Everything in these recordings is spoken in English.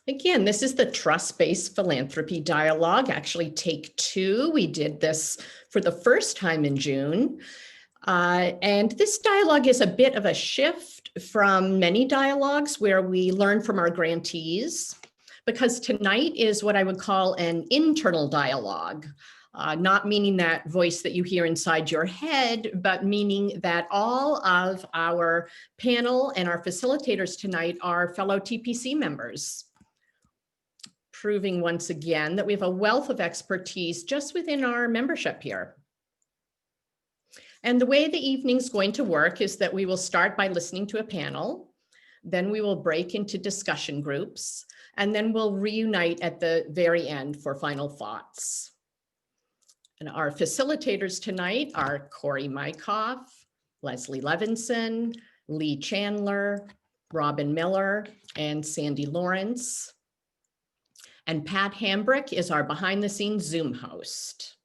Again, this is the Trust-Based Philanthropy Dialogue, actually take 2. We did this for the first time in June. And this dialogue is a bit of a shift from many dialogues where we learn from our grantees, because tonight is what I would call an internal dialogue. Not meaning that voice that you hear inside your head, but meaning that all of our panel and our facilitators tonight are fellow TPC members, proving once again that we have a wealth of expertise just within our membership here. And the way the evening's going to work is that we will start by listening to a panel, then we will break into discussion groups, and then we'll reunite at the very end for final thoughts. And our facilitators tonight are Corey Mykoff, Leslie Levinson, Lee Chandler, Robin Miller, and Sandy Lawrence. And Pat Hambrick is our behind the scenes Zoom host.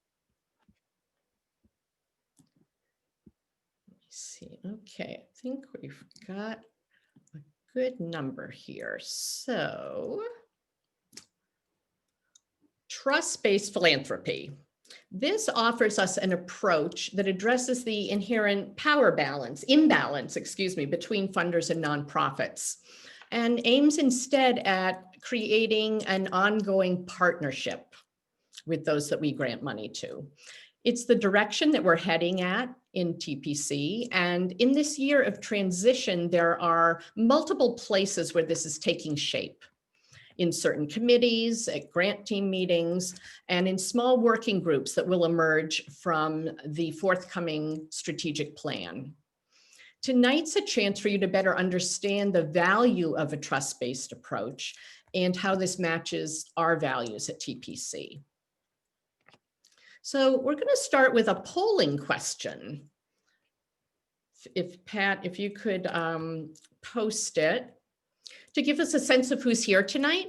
Let me see, okay, I think we've got a good number here. So, trust-based philanthropy. This offers us an approach that addresses the inherent imbalance, between funders and nonprofits, and aims instead at creating an ongoing partnership with those that we grant money to. It's the direction that we're heading at in TPC. And in this year of transition, there are multiple places where this is taking shape. In certain committees, at grant team meetings, and in small working groups that will emerge from the forthcoming strategic plan. Tonight's a chance for you to better understand the value of a trust-based approach and how this matches our values at TPC. So we're going to start with a polling question. If Pat, if you could post it to give us a sense of who's here tonight.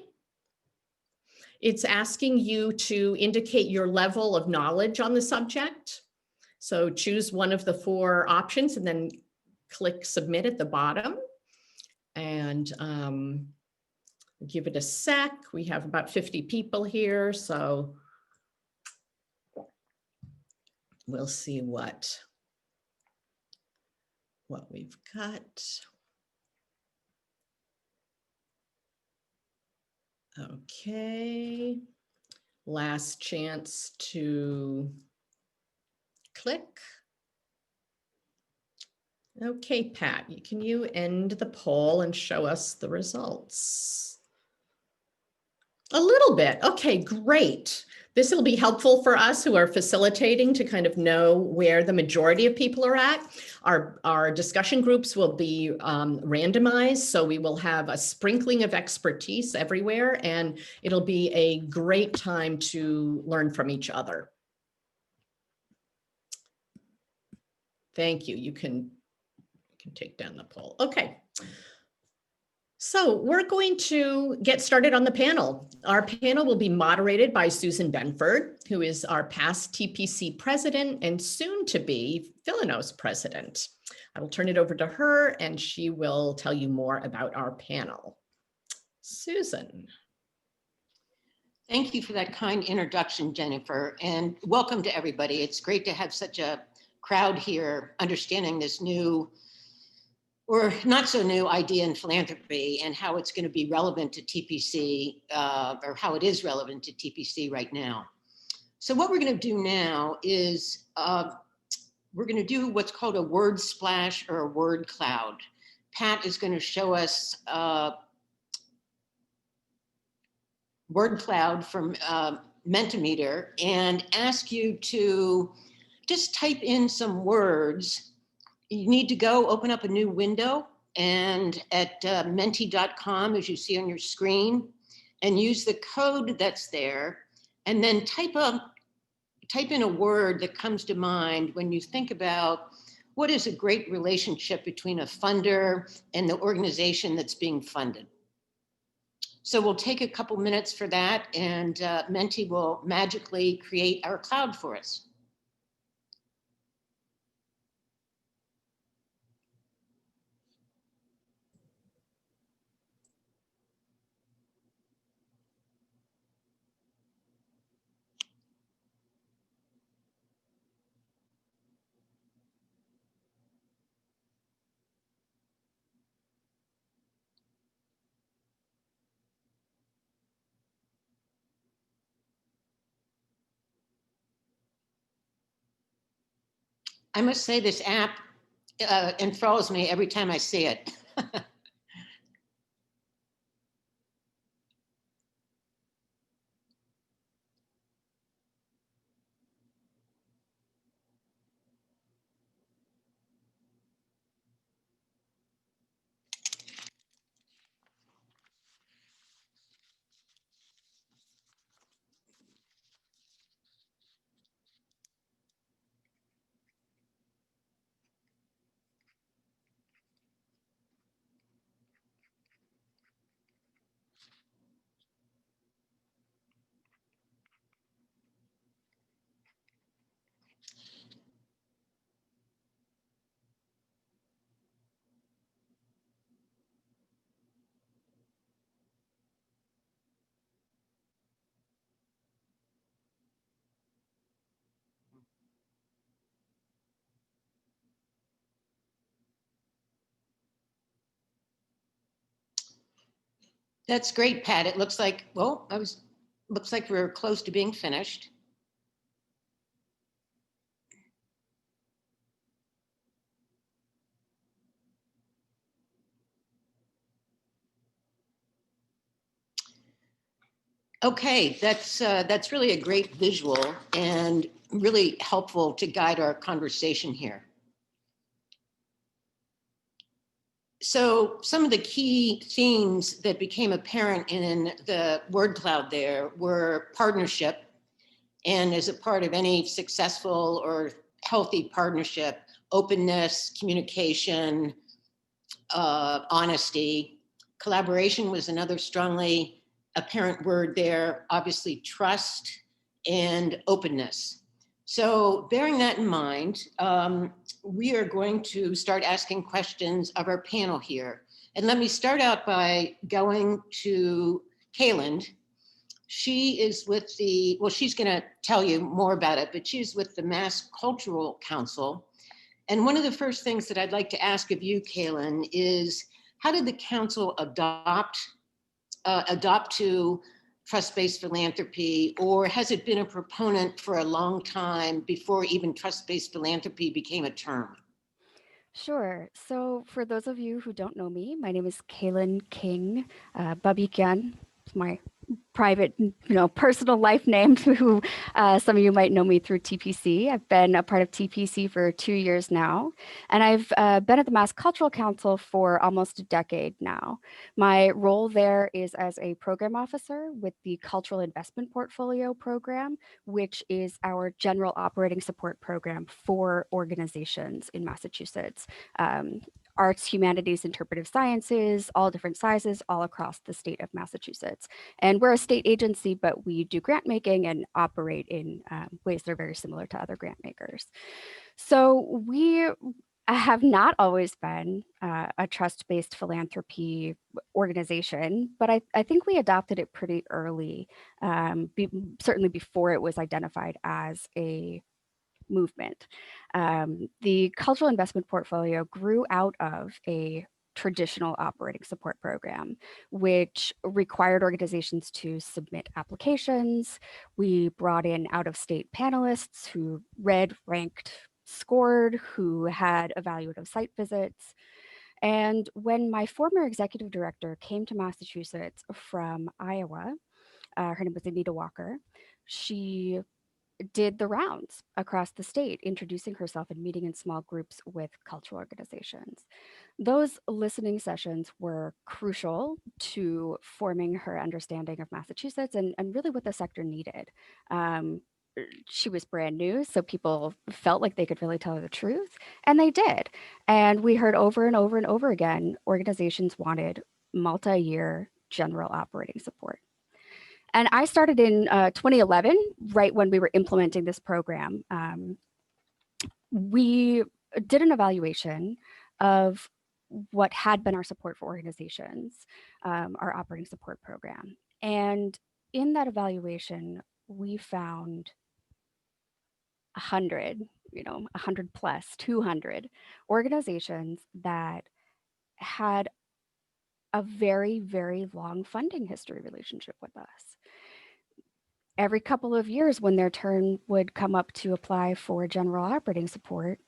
It's asking you to indicate your level of knowledge on the subject. So choose one of the 4 options and then click submit at the bottom. And give it a sec. We have about 50 people here, so we'll see what we've got. Okay, last chance to click. Okay, Pat, can you end the poll and show us the results? A little bit. Okay, great. This will be helpful for us who are facilitating to kind of know where the majority of people are at. Our discussion groups will be randomized, so we will have a sprinkling of expertise everywhere, and it'll be a great time to learn from each other. Thank you. You can take down the poll. Okay. So we're going to get started on the panel. Our panel will be moderated by Susan Benford, who is our past TPC president and soon to be Philanos president. I will turn it over to her and she will tell you more about our panel. Susan. Thank you for that kind introduction, Jennifer, and welcome to everybody. It's great to have such a crowd here understanding this new or not so new idea in philanthropy and how it's going to be relevant to TPC or how it is relevant to TPC right now. So what we're going to do now is we're going to do what's called a word splash or a word cloud. Pat is going to show us word cloud from Mentimeter and ask you to just type in some words. You need to go open up a new window and at menti.com, as you see on your screen, and use the code that's there, and then type in a word that comes to mind when you think about what is a great relationship between a funder and the organization that's being funded. So we'll take a couple minutes for that, and Menti will magically create our cloud for us. I must say this app enthralls me every time I see it. That's great, Pat. It looks like, well, looks like we're close to being finished. Okay, that's really a great visual and really helpful to guide our conversation here. So some of the key themes that became apparent in the word cloud there were partnership. And as a part of any successful or healthy partnership, openness, communication, honesty. Collaboration was another strongly apparent word there, obviously trust and openness. So bearing that in mind, we are going to start asking questions of our panel here. And let me start out by going to Kayland. She is with the, well, she's going to tell you more about it, but she's with the Mass Cultural Council. And one of the first things that I'd like to ask of you, Kaylin, is how did the council adopt to trust-based philanthropy, or has it been a proponent for a long time before even trust-based philanthropy became a term? Sure. So, for those of you who don't know me, my name is Kaylin King. Babikian is my private, personal life name, who some of you might know me through TPC. I've been a part of TPC for 2 years now, and I've been at the Mass Cultural Council for almost a decade now. My role there is as a program officer with the Cultural Investment Portfolio Program, which is our general operating support program for organizations in Massachusetts. Arts, humanities, interpretive sciences, all different sizes, all across the state of Massachusetts. And we're a state agency, but we do grant making and operate in ways that are very similar to other grant makers. So we have not always been a trust-based philanthropy organization, but I think we adopted it pretty early, certainly before it was identified as a movement. The cultural investment portfolio grew out of a traditional operating support program, which required organizations to submit applications. We brought in out-of-state panelists who read, ranked, scored, who had evaluative site visits. And when my former executive director came to Massachusetts from Iowa, her name was Anita Walker, she did the rounds across the state, introducing herself and meeting in small groups with cultural organizations. Those listening sessions were crucial to forming her understanding of Massachusetts and really what the sector needed. She was brand new, so people felt like they could really tell her the truth, and they did. And we heard over and over and over again, organizations wanted multi-year general operating support. And I started in 2011, right when we were implementing this program. We did an evaluation of what had been our support for organizations, our operating support program. And in that evaluation, we found 100, 100 plus, 200 organizations that had a very, very long funding history relationship with us. Every couple of years when their turn would come up to apply for general operating support,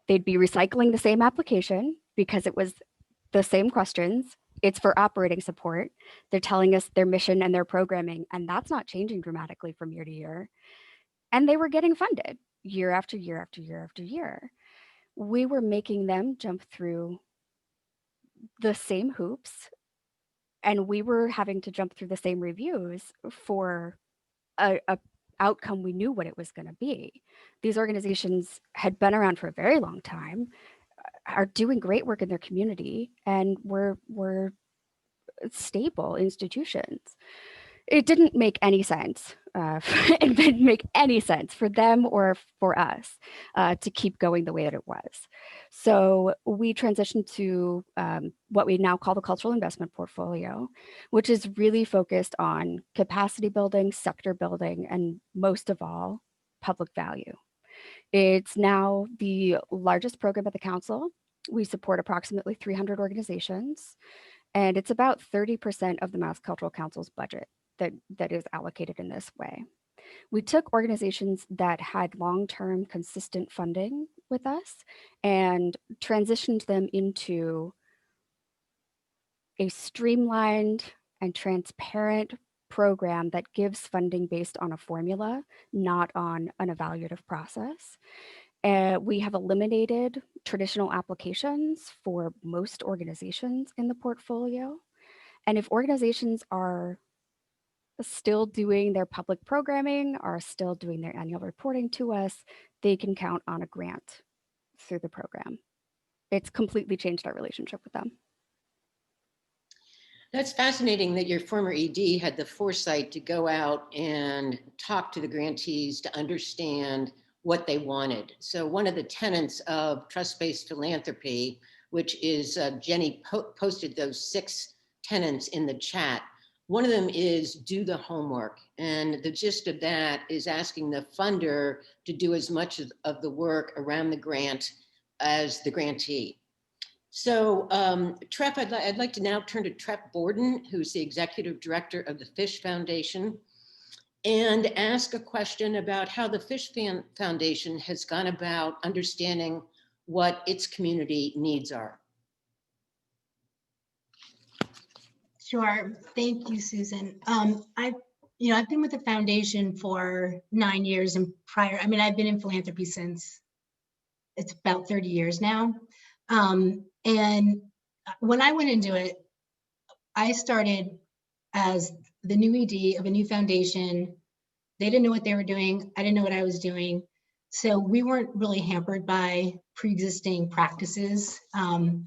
they'd be recycling the same application because it was the same questions. It's for operating support. They're telling us their mission and their programming, and that's not changing dramatically from year to year. And they were getting funded year after year after year after year. We were making them jump through the same hoops, and we were having to jump through the same reviews for a outcome we knew what it was going to be. These organizations had been around for a very long time, are doing great work in their community, and were stable institutions. It didn't make any sense. It didn't make any sense for them or for us to keep going the way that it was. So we transitioned to what we now call the cultural investment portfolio, which is really focused on capacity building, sector building, and most of all, public value. It's now the largest program at the council. We support approximately 300 organizations, and it's about 30% of the Mass Cultural Council's budget that is allocated in this way. We took organizations that had long-term consistent funding with us and transitioned them into a streamlined and transparent program that gives funding based on a formula, not on an evaluative process. We have eliminated traditional applications for most organizations in the portfolio. And if organizations are still doing their public programming, are still doing their annual reporting to us, they can count on a grant through the program. It's completely changed our relationship with them. That's fascinating that your former ED had the foresight to go out and talk to the grantees to understand what they wanted. So one of the tenets of trust-based philanthropy, which is Jenny posted those 6 tenets in the chat. One of them is do the homework. And the gist of that is asking the funder to do as much of the work around the grant as the grantee. So Trepp, I'd like to now turn to Trepp Borden, who's the executive director of the Fish Foundation, and ask a question about how the Fish Foundation has gone about understanding what its community needs are. Sure. Thank you, Susan. I've been with the foundation for 9 years, and prior, I've been in philanthropy since it's about 30 years now. And when I went into it, I started as the new ED of a new foundation. They didn't know what they were doing. I didn't know what I was doing. So we weren't really hampered by pre-existing practices. And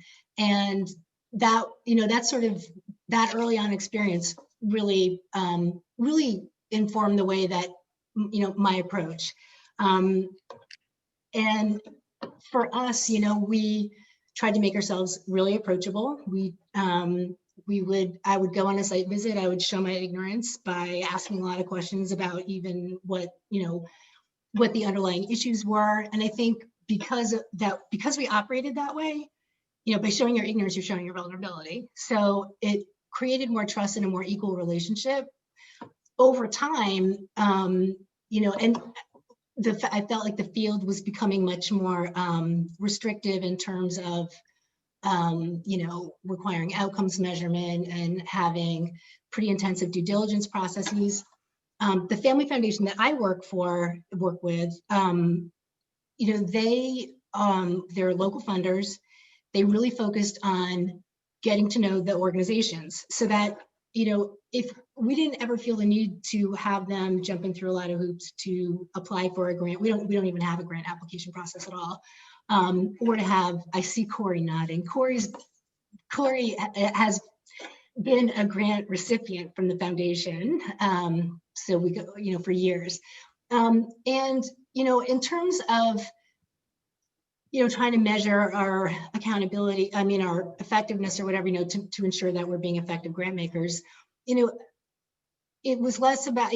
that, that early on experience really informed the way that, my approach. And for us, we tried to make ourselves really approachable. I would go on a site visit. I would show my ignorance by asking a lot of questions about even what the underlying issues were. And I think because we operated that way, by showing your ignorance, you're showing your vulnerability. So it created more trust and a more equal relationship over time. And I felt like the field was becoming much more restrictive in terms of, requiring outcomes measurement and having pretty intensive due diligence processes. The family foundation that I work with, they're local funders. They really focused on getting to know the organizations so that, if we didn't ever feel the need to have them jumping through a lot of hoops to apply for a grant, we don't even have a grant application process at all. Or to have, I see Corey nodding. Corey has been a grant recipient from the foundation. So we go, for years. And, in terms of, trying to measure our accountability, our effectiveness or whatever, to ensure that we're being effective grant makers, it was less about,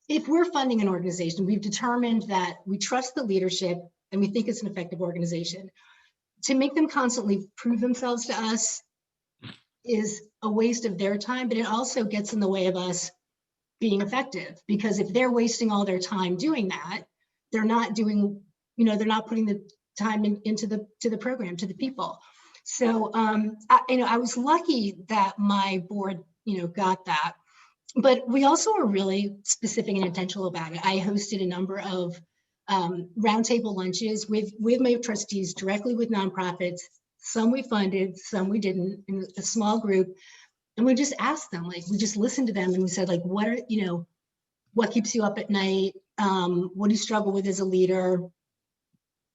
if we're funding an organization, we've determined that we trust the leadership and we think it's an effective organization. To make them constantly prove themselves to us is a waste of their time, but it also gets in the way of us being effective, because if they're wasting all their time doing that, they're not doing, they're not putting time into the program, to the people. So I was lucky that my board got that, but we also were really specific and intentional about it. I hosted a number of roundtable lunches with my trustees, directly with nonprofits. Some we funded, some we didn't, in a small group. And we just asked them, like, we just listened to them and we said, like, what keeps you up at night? What do you struggle with as a leader?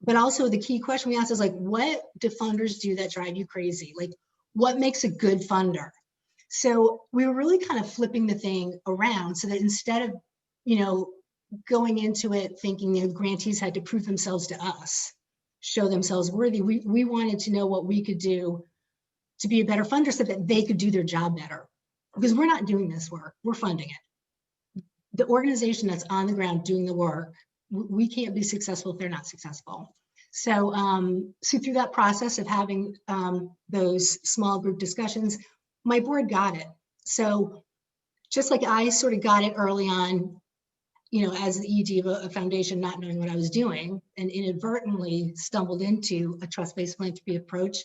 But also the key question we asked is, like, what do funders do that drive you crazy? Like, what makes a good funder? So we were really kind of flipping the thing around so that instead of, going into it thinking the grantees had to prove themselves to us, show themselves worthy, we wanted to know what we could do to be a better funder so that they could do their job better. Because we're not doing this work, we're funding it. The organization that's on the ground doing the work, we can't be successful if they're not successful. So, so through that process of having those small group discussions, my board got it. So just like I sort of got it early on, as the ED of a foundation, not knowing what I was doing, and inadvertently stumbled into a trust-based philanthropy approach,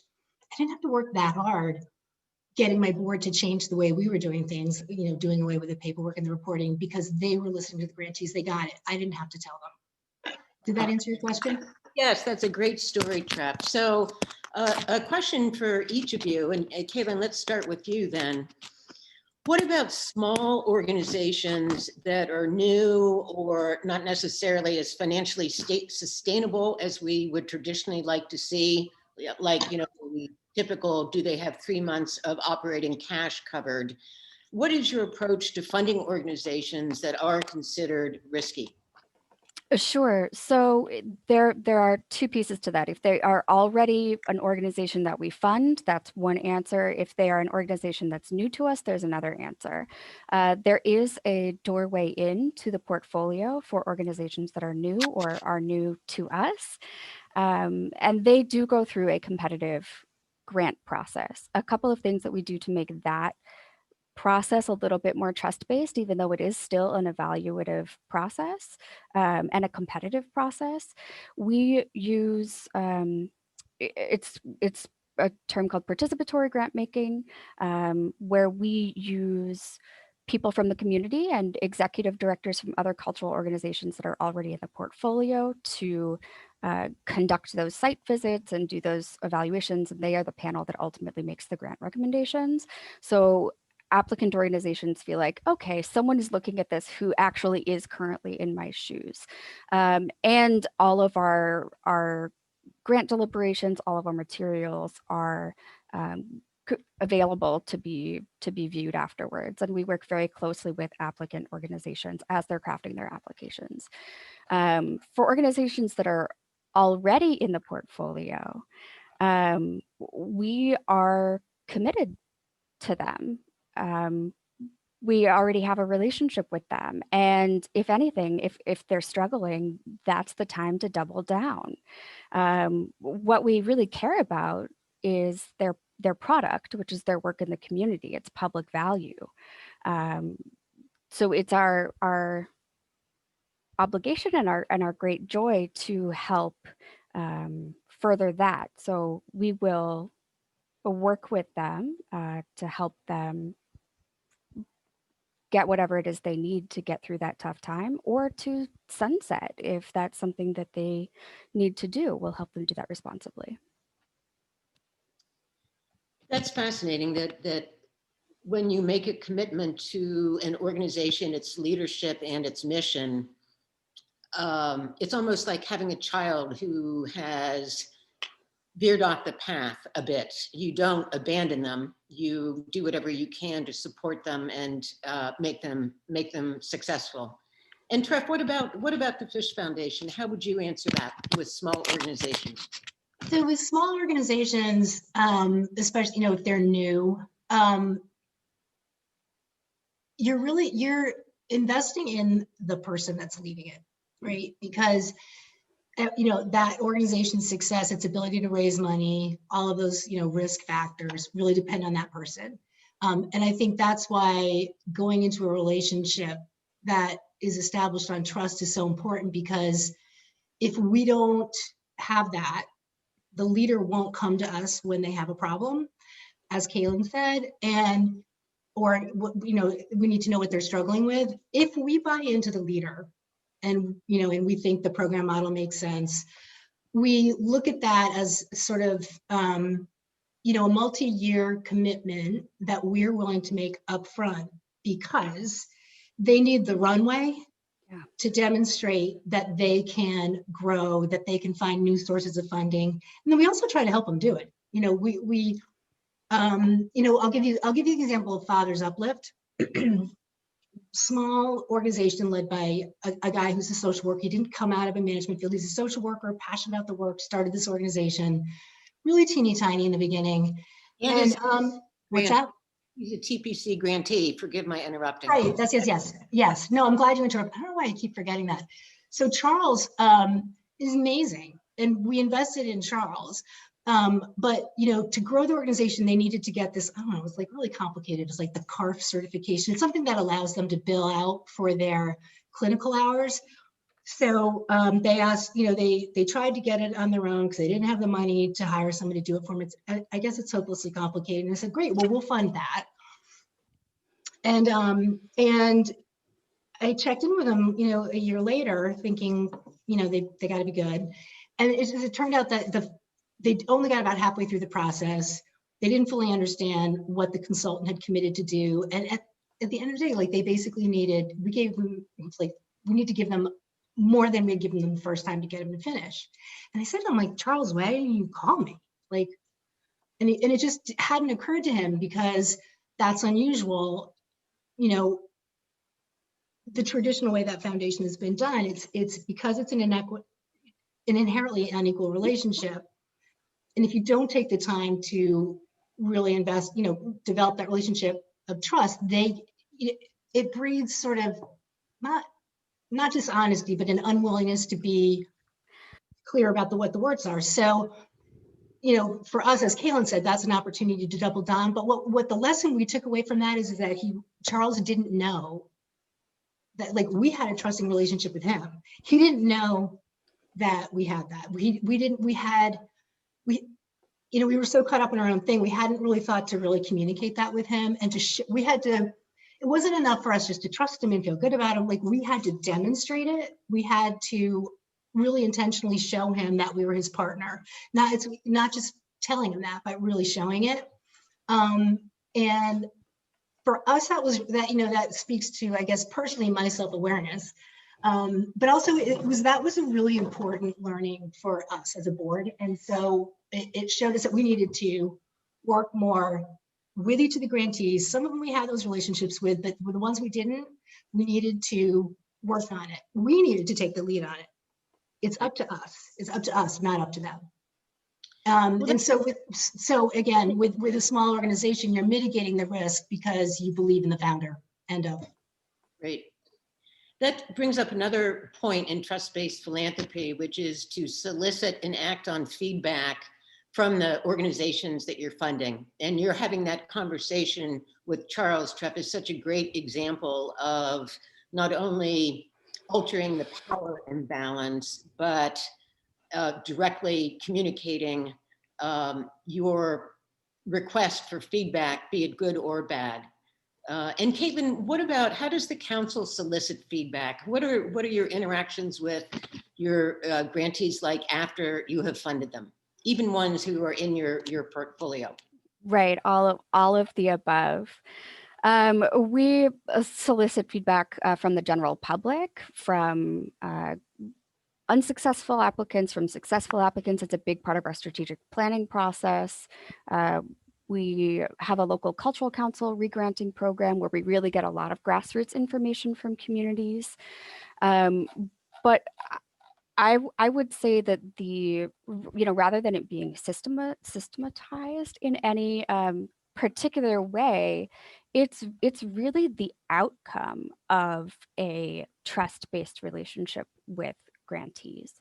I didn't have to work that hard getting my board to change the way we were doing things, doing away with the paperwork and the reporting, because they were listening to the grantees. They got it. I didn't have to tell them. Did that answer your question? Yes, that's a great story, Trap. So a question for each of you, and Caitlin, let's start with you then. What about small organizations that are new or not necessarily as financially sustainable as we would traditionally like to see? Like, typical, do they have 3 months of operating cash covered? What is your approach to funding organizations that are considered risky? Sure. So there are two pieces to that. If they are already an organization that we fund, that's one answer. If they are an organization that's new to us, there's another answer. There is a doorway into the portfolio for organizations that are new or are new to us. And they do go through a competitive grant process. A couple of things that we do to make that process a little bit more trust-based, even though it is still an evaluative process and a competitive process. We use, it's a term called participatory grant making, where we use people from the community and executive directors from other cultural organizations that are already in the portfolio to conduct those site visits and do those evaluations, and they are the panel that ultimately makes the grant recommendations. So applicant organizations feel like, okay, someone is looking at this who actually is currently in my shoes. And all of our grant deliberations, all of our materials are available to be viewed afterwards. And we work very closely with applicant organizations as they're crafting their applications. For organizations that are already in the portfolio, we are committed to them. We already have a relationship with them. And if anything, if they're struggling, that's the time to double down. What we really care about is their product, which is their work in the community. It's public value. So it's our obligation and our great joy to help further that. So we will work with them to help them get whatever it is they need to get through that tough time, or to sunset if that's something that they need to do. We'll help them do that responsibly. That's fascinating that when you make a commitment to an organization, its leadership and its mission, it's almost like having a child who has veered off the path a bit. You don't abandon them. You do whatever you can to support them and make them successful. And Treff, what about the Fish Foundation? How would you answer that with small organizations? So with small organizations, especially if they're new, you're investing in the person that's leading it, right? Because that organization's success, its ability to raise money, all of those risk factors really depend on that person. And I think that's why going into a relationship that is established on trust is so important, because if we don't have that, the leader won't come to us when they have a problem, as Kaylin said, or we need to know what they're struggling with. If we buy into the leader and we think the program model makes sense, we look at that as sort of a multi-year commitment that we're willing to make upfront, because they need the runway to demonstrate that they can grow, that they can find new sources of funding. And then we also try to help them do it. I'll give you the example of Father's Uplift. Small organization led by a guy who's a social worker. He didn't come out of a management field. He's a social worker, passionate about the work, started this organization, really teeny tiny in the beginning. And what's that? He's a TPC grantee. Forgive my interrupting. Right. That's yes. No, I'm glad you interrupted. I don't know why I keep forgetting that. So Charles is amazing, and we invested in Charles. But to grow the organization, they needed to get this. I don't know. It was like really complicated. It's like the CARF certification. It's something that allows them to bill out for their clinical hours. So they asked, they tried to get it on their own because they didn't have the money to hire somebody to do it for them. I guess it's hopelessly complicated. And I said, great, well, we'll fund that. And I checked in with them, a year later, thinking, they got to be good. And it turned out that they only got about halfway through the process. They didn't fully understand what the consultant had committed to do. And at the end of the day, like, they basically we gave them, it's like, we need to give them more than we'd given them the first time to get them to finish. And I said to him, like, Charles, why didn't you call me? Like, and it just hadn't occurred to him, because that's unusual. The traditional way that foundation has been done, it's because it's an inherently unequal relationship. And if you don't take the time to really invest, develop that relationship of trust, it breeds sort of not just honesty, but an unwillingness to be clear about what the words are. So, for us, as Kaylin said, that's an opportunity to double down. But what the lesson we took away from that is that Charles didn't know that, like, we had a trusting relationship with him. He didn't know that we had that. We were so caught up in our own thing. We hadn't really thought to really communicate that with him, and it wasn't enough for us just to trust him and feel good about him. Like, we had to demonstrate it. We had to really intentionally show him that we were his partner. It's not just telling him that, but really showing it. And for us, that speaks to, I guess, personally, my self-awareness. But also that was a really important learning for us as a board. And so it showed us that we needed to work more with each of the grantees. Some of them we had those relationships with, but with the ones we didn't, we needed to work on it. We needed to take the lead on it. It's up to us. It's up to us, not up to them. And so again, with a small organization, you're mitigating the risk because you believe in the founder. Great. That brings up another point in trust-based philanthropy, which is to solicit and act on feedback from the organizations that you're funding. And you're having that conversation with Charles Trepp is such a great example of not only altering the power imbalance, but directly communicating your request for feedback, be it good or bad. And Caitlin, what about, how does the council solicit feedback? What are your interactions with your grantees like after you have funded them, even ones who are in your portfolio? Right, all of the above. We solicit feedback from the general public, from unsuccessful applicants, from successful applicants. It's a big part of our strategic planning process. We have a local cultural council regranting program where we really get a lot of grassroots information from communities. But I would say that rather than it being systematized in any particular way, it's really the outcome of a trust-based relationship with grantees.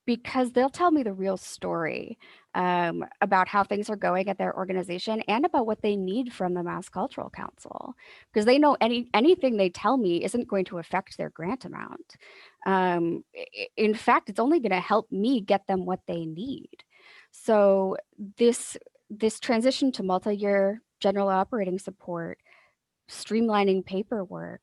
Because they'll tell me the real story about how things are going at their organization and about what they need from the Mass Cultural Council, because they know anything they tell me isn't going to affect their grant amount. In fact, it's only going to help me get them what they need. So this transition to multi-year general operating support, streamlining paperwork,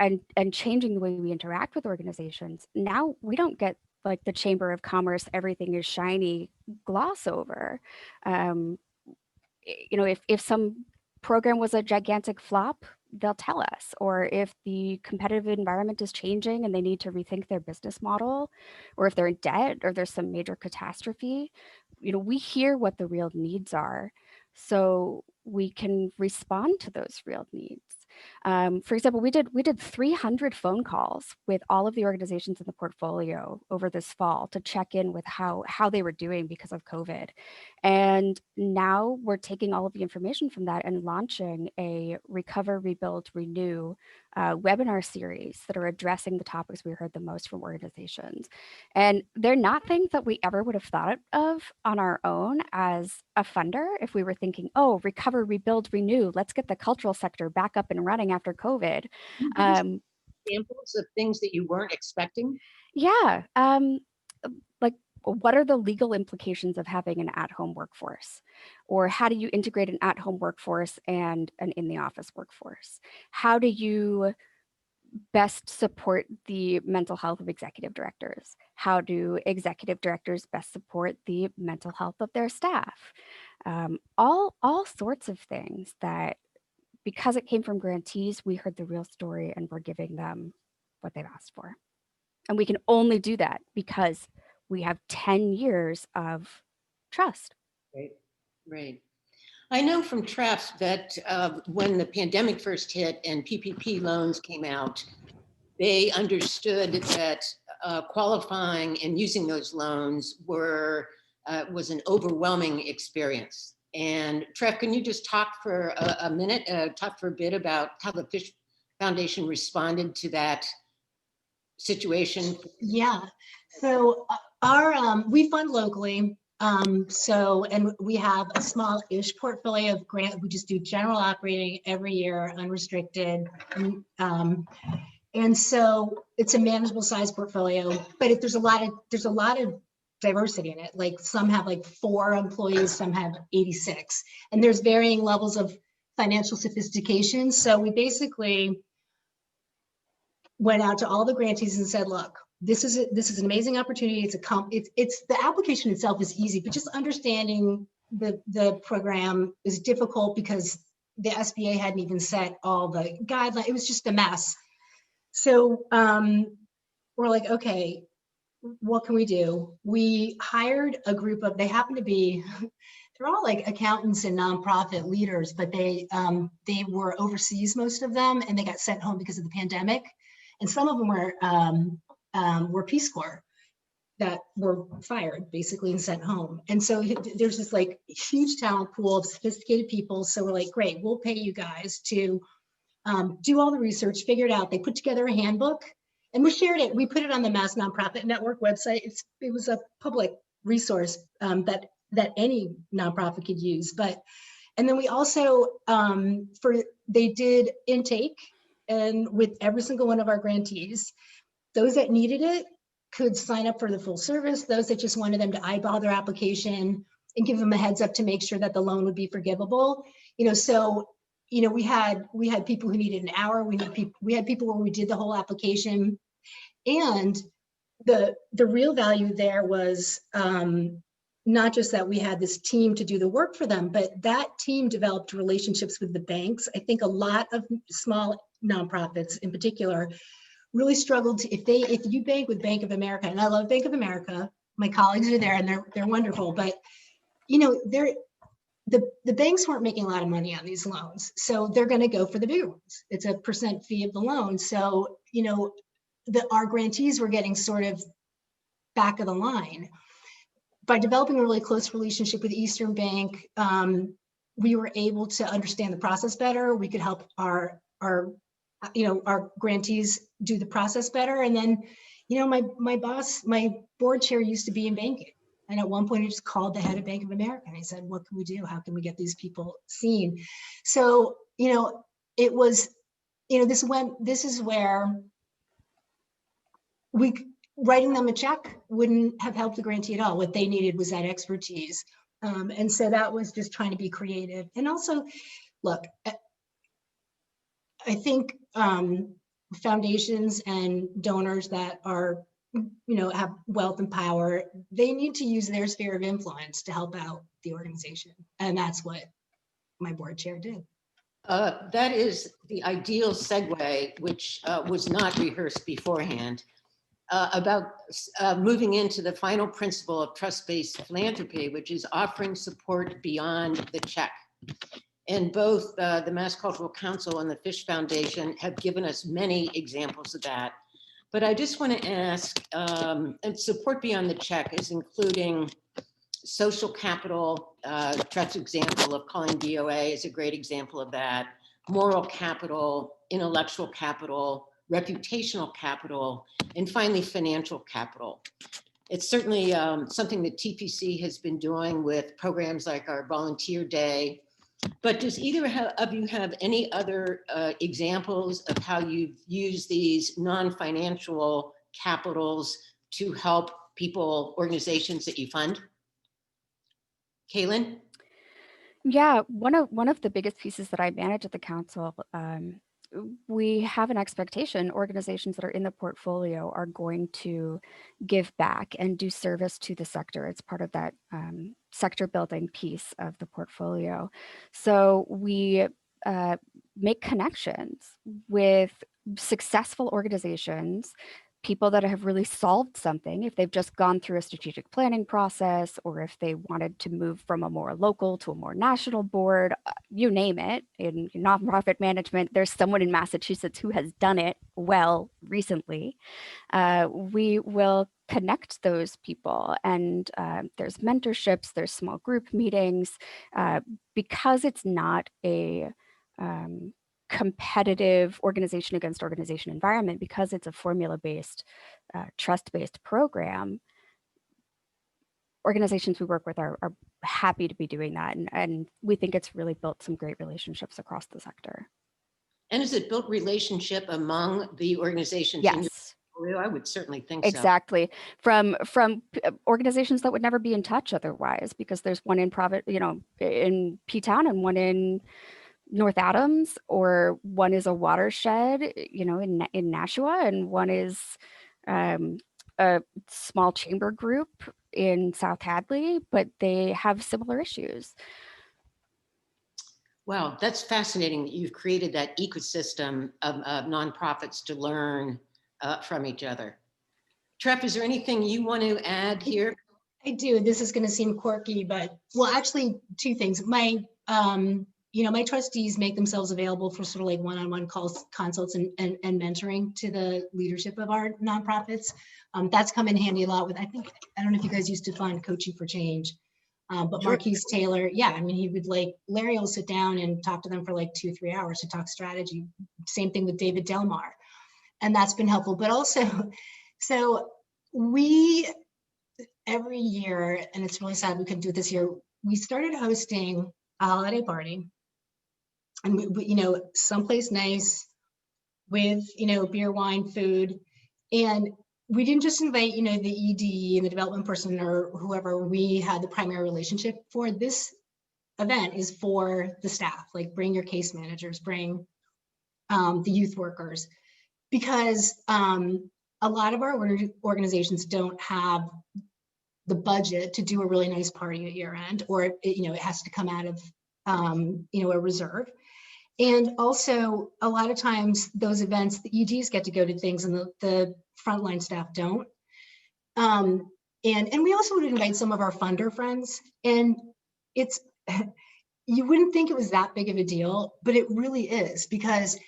and changing the way we interact with organizations, now we don't get like the Chamber of Commerce, everything is shiny gloss over. You know, if some program was a gigantic flop, they'll tell us. Or if the competitive environment is changing and they need to rethink their business model, or if they're in debt or there's some major catastrophe, you know, we hear what the real needs are, so we can respond to those real needs. For example, we did 300 phone calls with all of the organizations in the portfolio over this fall to check in with how they were doing because of COVID. And now we're taking all of the information from that and launching a Recover, Rebuild, Renew webinar series that are addressing the topics we heard the most from organizations. And they're not things that we ever would have thought of on our own as a funder if we were thinking, oh, recover, rebuild, renew, let's get the cultural sector back up and running after COVID. Examples of things that you weren't expecting? Yeah. Like, what are the legal implications of having an at-home workforce? Or how do you integrate an at-home workforce and an in-the-office workforce? How do you best support the mental health of executive directors? How do executive directors best support the mental health of their staff? All sorts of things that, because it came from grantees, we heard the real story and we're giving them what they've asked for. And we can only do that because we have 10 years of trust. Right, right. I know from TRAPS that when the pandemic first hit and PPP loans came out, they understood that qualifying and using those loans was an overwhelming experience. And Trev, can you just talk for a minute, talk for a bit about how the Fish Foundation responded to that situation? Yeah, so we fund locally. And we have a small-ish portfolio of grant. We just do general operating every year, unrestricted. And so it's a manageable size portfolio, but there's a lot of diversity in it. Like some have like 4 employees, some have 86, and there's varying levels of financial sophistication. So we basically went out to all the grantees and said, look, this is an amazing opportunity. It's the application itself is easy, but just understanding the program is difficult because the SBA hadn't even set all the guidelines. It was just a mess. So we're like, okay, what can we do? We hired a group of, they happen to be, they're all like accountants and nonprofit leaders, but they were overseas, most of them, and they got sent home because of the pandemic. And some of them were Peace Corps that were fired basically and sent home. And so there's this like huge talent pool of sophisticated people. So we're like, great, we'll pay you guys to do all the research, figure it out. They put together a handbook and we shared it. We put it on the Mass Nonprofit Network website. It was a public resource that any nonprofit could use. And then we also, they did intake, and with every single one of our grantees, those that needed it could sign up for the full service. Those that just wanted them to eyeball their application and give them a heads up to make sure that the loan would be forgivable. So we had people who needed an hour. We had people where we did the whole application, and the real value there was not just that we had this team to do the work for them, but that team developed relationships with the banks. I think a lot of small nonprofits in particular really struggled to, if you bank with Bank of America, and I love Bank of America, my colleagues are there and they're wonderful, but the banks weren't making a lot of money on these loans, so they're going to go for the bigger ones. It's a % fee of the loan. So our grantees were getting sort of back of the line. By developing a really close relationship with Eastern Bank, we were able to understand the process better. We could help our grantees do the process better. And then, my boss, my board chair used to be in banking. And at one point he just called the head of Bank of America and he said, what can we do? How can we get these people seen? So, it was, this is where writing them a check wouldn't have helped the grantee at all. What they needed was that expertise. And so that was just trying to be creative. And also, look, I think foundations and donors that are, have wealth and power, they need to use their sphere of influence to help out the organization. And that's what my board chair did. That is the ideal segue, which was not rehearsed beforehand, about moving into the final principle of trust-based philanthropy, which is offering support beyond the check. And both the Mass Cultural Council and the Fish Foundation have given us many examples of that. But I just want to ask, and support beyond the check is including social capital. Treff's example of calling DOA is a great example of that. Moral capital, intellectual capital, reputational capital, and finally financial capital. It's certainly something that TPC has been doing with programs like our Volunteer Day. But does either of you have any other examples of how you've used these non-financial capitals to help people, organizations that you fund? Kaylin? Yeah, one of the biggest pieces that I manage at the council, we have an expectation organizations that are in the portfolio are going to give back and do service to the sector. It's part of that sector building piece of the portfolio. So we make connections with successful organizations, people that have really solved something, if they've just gone through a strategic planning process, or if they wanted to move from a more local to a more national board, you name it. In nonprofit management, there's someone in Massachusetts who has done it well recently. We will connect those people, and there's mentorships, there's small group meetings, because it's not a competitive organization against organization environment, because it's a formula-based, trust-based program. Organizations we work with are happy to be doing that. And we think it's really built some great relationships across the sector. And has it built relationship among the organizations? Yes. In your portfolio? I would certainly think so. Exactly. From organizations that would never be in touch otherwise, because there's one in in P-Town and one in North Adams, or one is a watershed, in Nashua, and one is a small chamber group in South Hadley, but they have similar issues. Wow, that's fascinating that you've created that ecosystem of nonprofits to learn from each other. Treff, is there anything you want to add here? I do. This is going to seem quirky, but well, actually, two things. My my trustees make themselves available for sort of like one-on-one calls, consults, and mentoring to the leadership of our nonprofits. That's come in handy a lot with, I don't know if you guys used to fund Coaching for Change, but Sure. Marquise Taylor, yeah, he would Larry will sit down and talk to them for 2-3 hours to talk strategy. Same thing with David Delmar. And that's been helpful. But also, so we, every year, and it's really sad we couldn't do it this year, we started hosting a holiday party. And we someplace nice with, beer, wine, food. And we didn't just invite, the ED and the development person or whoever we had the primary relationship for. This event is for the staff, bring your case managers, bring the youth workers, because a lot of our organizations don't have the budget to do a really nice party at year end, or it has to come out of a reserve. And also, a lot of times those events, the EDs get to go to things and the frontline staff don't. And we also would invite some of our funder friends. And it's, you wouldn't think it was that big of a deal, but it really is, because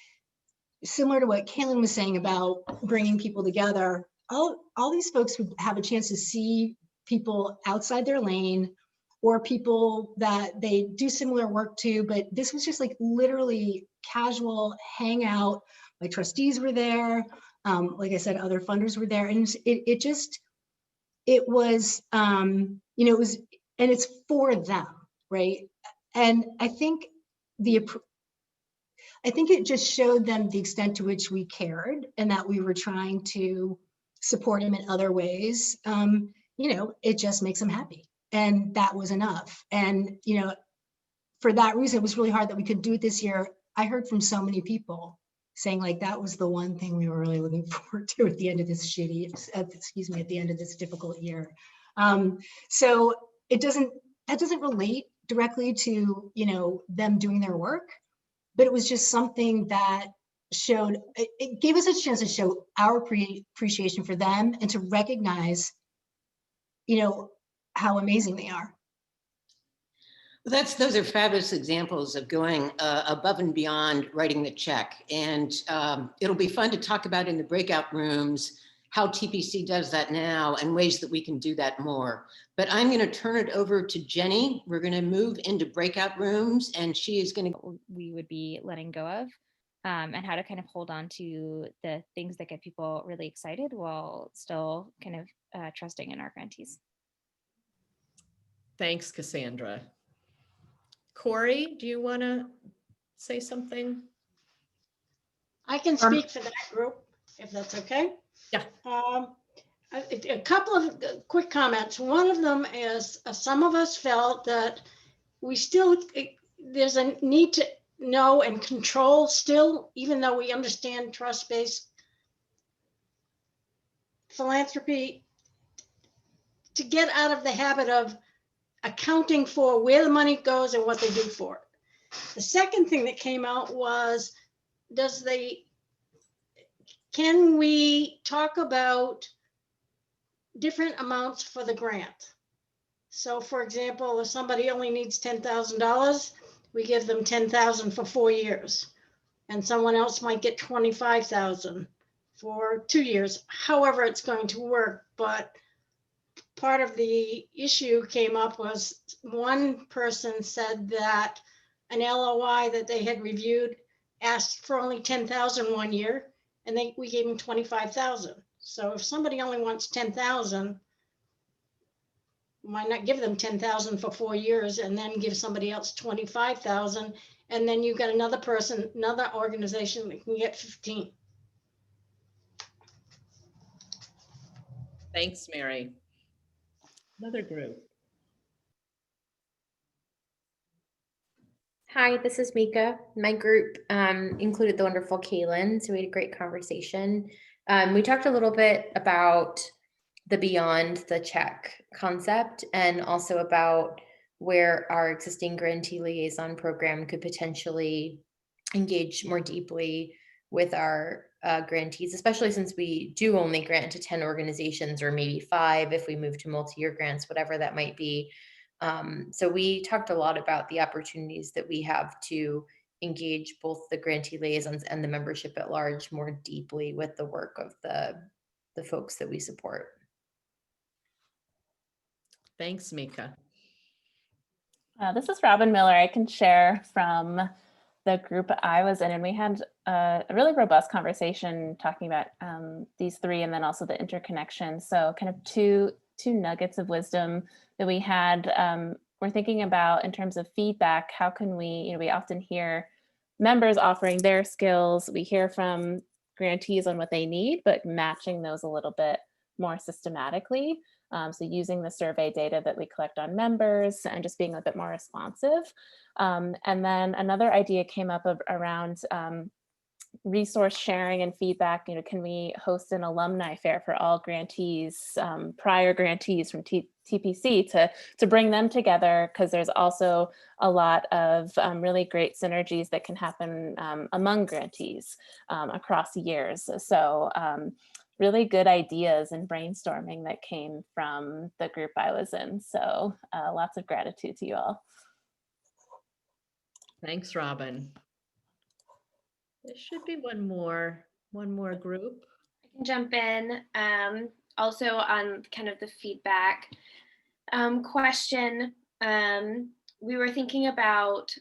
similar to what Kaylin was saying about bringing people together, all these folks would have a chance to see people outside their lane, or people that they do similar work to, but this was just literally casual hangout. My trustees were there. Like I said, other funders were there. And it was, and it's for them, right? And I think it just showed them the extent to which we cared, and that we were trying to support him in other ways, it just makes him happy. And that was enough. And, for that reason, it was really hard that we could do it this year. I heard from so many people saying like, that was the one thing we were really looking forward to at the end of this at the end of this difficult year. So that doesn't relate directly to, them doing their work, but it was just something that it gave us a chance to show our appreciation for them and to recognize, how amazing they are. Those are fabulous examples of going above and beyond writing the check. And it'll be fun to talk about in the breakout rooms how TPC does that now and ways that we can do that more. But I'm going to turn it over to Jenny. We're going to move into breakout rooms, and she is going to. We would be letting go of, and how to kind of hold on to the things that get people really excited while still kind of trusting in our grantees. Thanks, Cassandra. Corey, do you want to say something? I can speak for that group, if that's okay. Yeah. A couple of quick comments. One of them is some of us felt that there's a need to know and control still, even though we understand trust-based philanthropy, to get out of the habit of accounting for where the money goes and what they do for it. The second thing that came out was, can we talk about different amounts for the grant? So for example, if somebody only needs $10,000, we give them $10,000 for 4 years. And someone else might get $25,000 for 2 years, however it's going to work. But part of the issue came up was one person said that an LOI that they had reviewed asked for only $10,000 1 year, and we gave them $25,000. So if somebody only wants $10,000, why not give them $10,000 for 4 years and then give somebody else $25,000, and then you've got another person, another organization that can get 15. Thanks, Mary. Another group. Hi, this is Mika. My group included the wonderful Kaylin, so we had a great conversation. We talked a little bit about the beyond the check concept, and also about where our existing grantee liaison program could potentially engage more deeply with our grantees, especially since we do only grant to 10 organizations, or maybe 5 if we move to multi-year grants, whatever that might be. So we talked a lot about the opportunities that we have to engage both the grantee liaisons and the membership at large more deeply with the work of the folks that we support. Thanks, Mika. This is Robin Miller. I can share from the group I was in, and we had a really robust conversation talking about these 3, and then also the interconnection. So kind of two nuggets of wisdom that we had. We're thinking about, in terms of feedback, how can we often hear members offering their skills. We hear from grantees on what they need, but matching those a little bit more systematically. So using the survey data that we collect on members and just being a bit more responsive. And then another idea came up around resource sharing and feedback. Can we host an alumni fair for all grantees, prior grantees from TPC, to bring them together, because there's also a lot of really great synergies that can happen among grantees across years. So really good ideas and brainstorming that came from the group I was in. So lots of gratitude to you all. Thanks, Robin. There should be one more group. I can jump in. Also on kind of the feedback question, we were thinking about,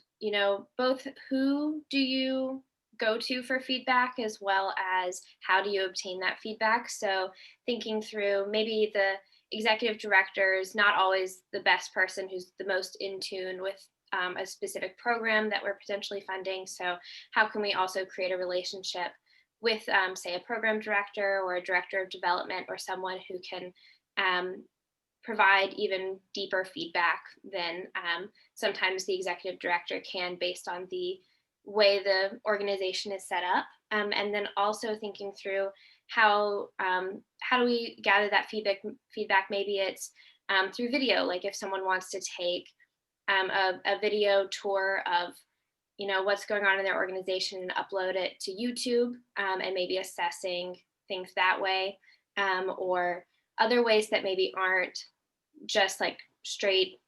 both who do you go to for feedback, as well as how do you obtain that feedback. So thinking through, maybe the executive director is not always the best person who's the most in tune with a specific program that we're potentially funding. So how can we also create a relationship with, say, a program director or a director of development or someone who can provide even deeper feedback than sometimes the executive director can, based on the way the organization is set up. And then also thinking through how do we gather that feedback? Maybe it's through video, like if someone wants to take a video tour of what's going on in their organization and upload it to YouTube, and maybe assessing things that way, or other ways that maybe aren't just like straight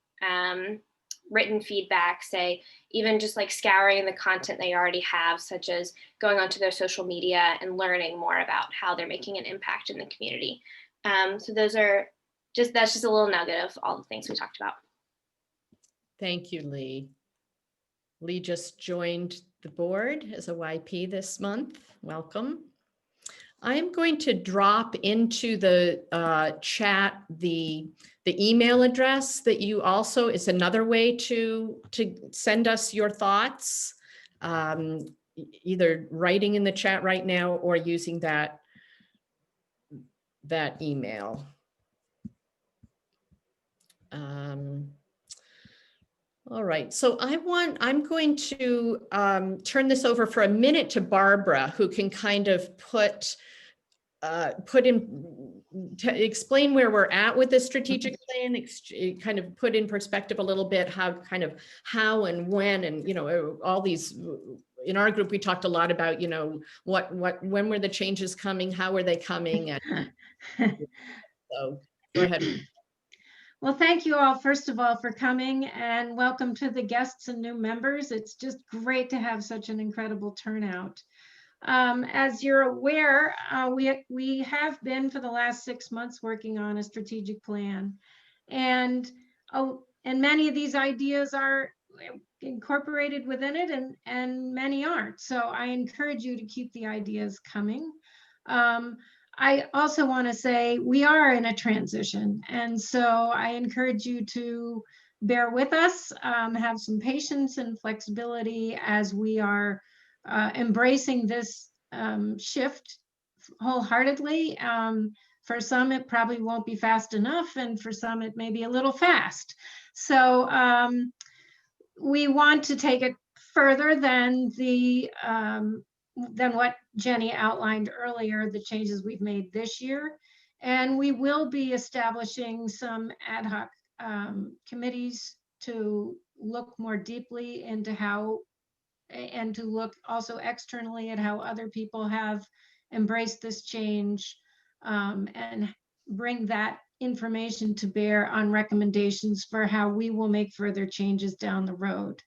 written feedback, say even just like scouring the content they already have, such as going onto their social media and learning more about how they're making an impact in the community. So that's just a little nugget of all the things we talked about. Thank you, Lee. Lee just joined the board as a YP this month. Welcome. I'm going to drop into the chat the email address that you also is another way to send us your thoughts, either writing in the chat right now or using that email. All right, so I'm going to turn this over for a minute to Barbara, who can kind of explain where we're at with the strategic plan, kind of put in perspective a little bit how and when, and all these. In our group, we talked a lot about when were the changes coming, how were they coming, and so go ahead. Well, thank you all, first of all, for coming, and welcome to the guests and new members. It's just great to have such an incredible turnout. As you're aware, we have been for the last 6 months working on a strategic plan, and many of these ideas are incorporated within it, and many aren't. So I encourage you to keep the ideas coming. I also want to say we are in a transition, and so I encourage you to bear with us, have some patience and flexibility as we are embracing this shift wholeheartedly. For some, it probably won't be fast enough, and for some, it may be a little fast. So we want to take it further than what Jenny outlined earlier, the changes we've made this year. And we will be establishing some ad hoc committees to look more deeply into how, and to look also externally at how other people have embraced this change, and bring that information to bear on recommendations for how we will make further changes down the road.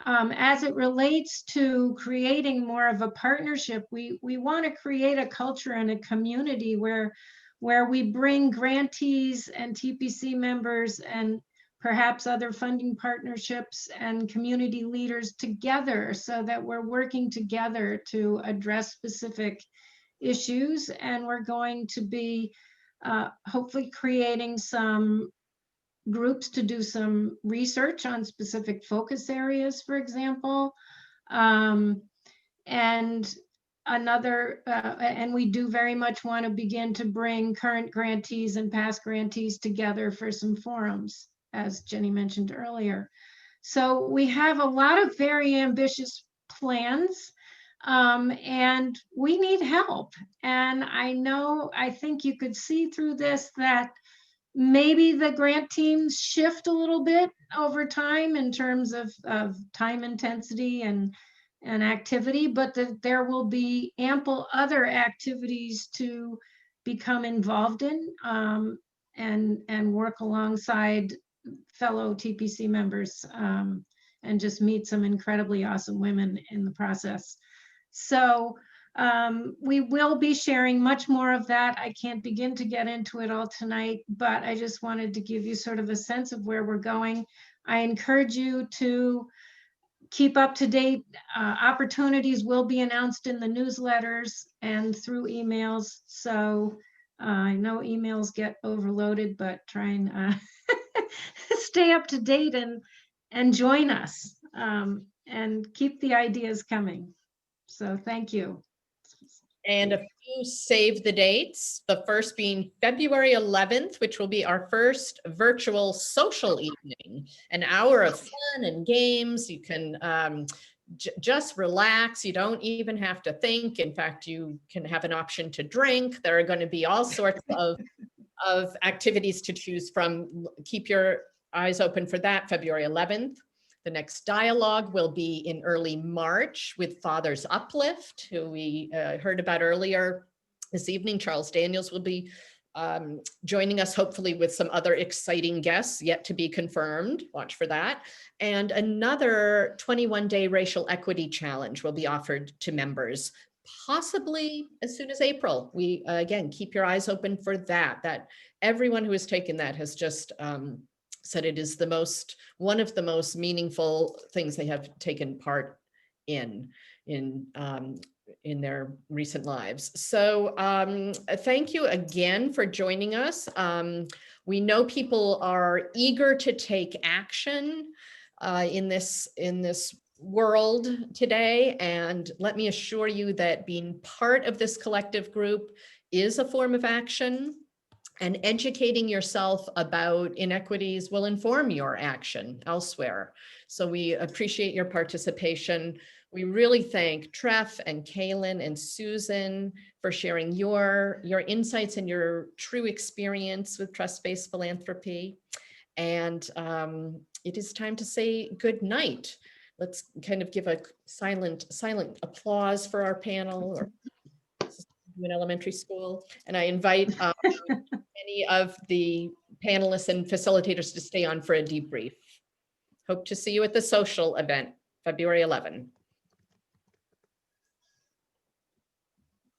As it relates to creating more of a partnership, we want to create a culture and a community where we bring grantees and TPC members and perhaps other funding partnerships and community leaders together, so that we're working together to address specific issues. And we're going to be hopefully creating some groups to do some research on specific focus areas, for example. And we do very much want to begin to bring current grantees and past grantees together for some forums, as Jenny mentioned earlier. So we have a lot of very ambitious plans, and we need help. And I think you could see through this that maybe the grant teams shift a little bit over time in terms of time intensity and activity, but that there will be ample other activities to become involved in, and work alongside fellow TPC members, and just meet some incredibly awesome women in the process. So we will be sharing much more of that. I can't begin to get into it all tonight, but I just wanted to give you sort of a sense of where we're going. I encourage you to keep up to date. Opportunities will be announced in the newsletters and through emails. So I know emails get overloaded, but try and stay up to date and join us, and keep the ideas coming. So thank you. And a few save the dates, the first being February 11th, which will be our first virtual social evening, an hour of fun and games. You can just relax. You don't even have to think. In fact, you can have an option to drink. There are going to be all sorts of activities to choose from. Keep your eyes open for that, February 11th. The next dialogue will be in early March with Father's Uplift, who we heard about earlier this evening. Charles Daniels will be joining us, hopefully with some other exciting guests yet to be confirmed. Watch for that. And another 21-day racial equity challenge will be offered to members, possibly as soon as April. We, again, keep your eyes open for that. That everyone who has taken that has just said it is one of the most meaningful things they have taken part in their recent lives. So thank you again for joining us. We know people are eager to take action in this world today, and let me assure you that being part of this collective group is a form of action. And educating yourself about inequities will inform your action elsewhere. So we appreciate your participation. We really thank Treff and Kaylin and Susan for sharing your insights and your true experience with trust-based philanthropy. And it is time to say good night. Let's kind of give a silent applause for our panel, or in elementary school. And I invite any of the panelists and facilitators to stay on for a debrief. Hope to see you at the social event, February 11.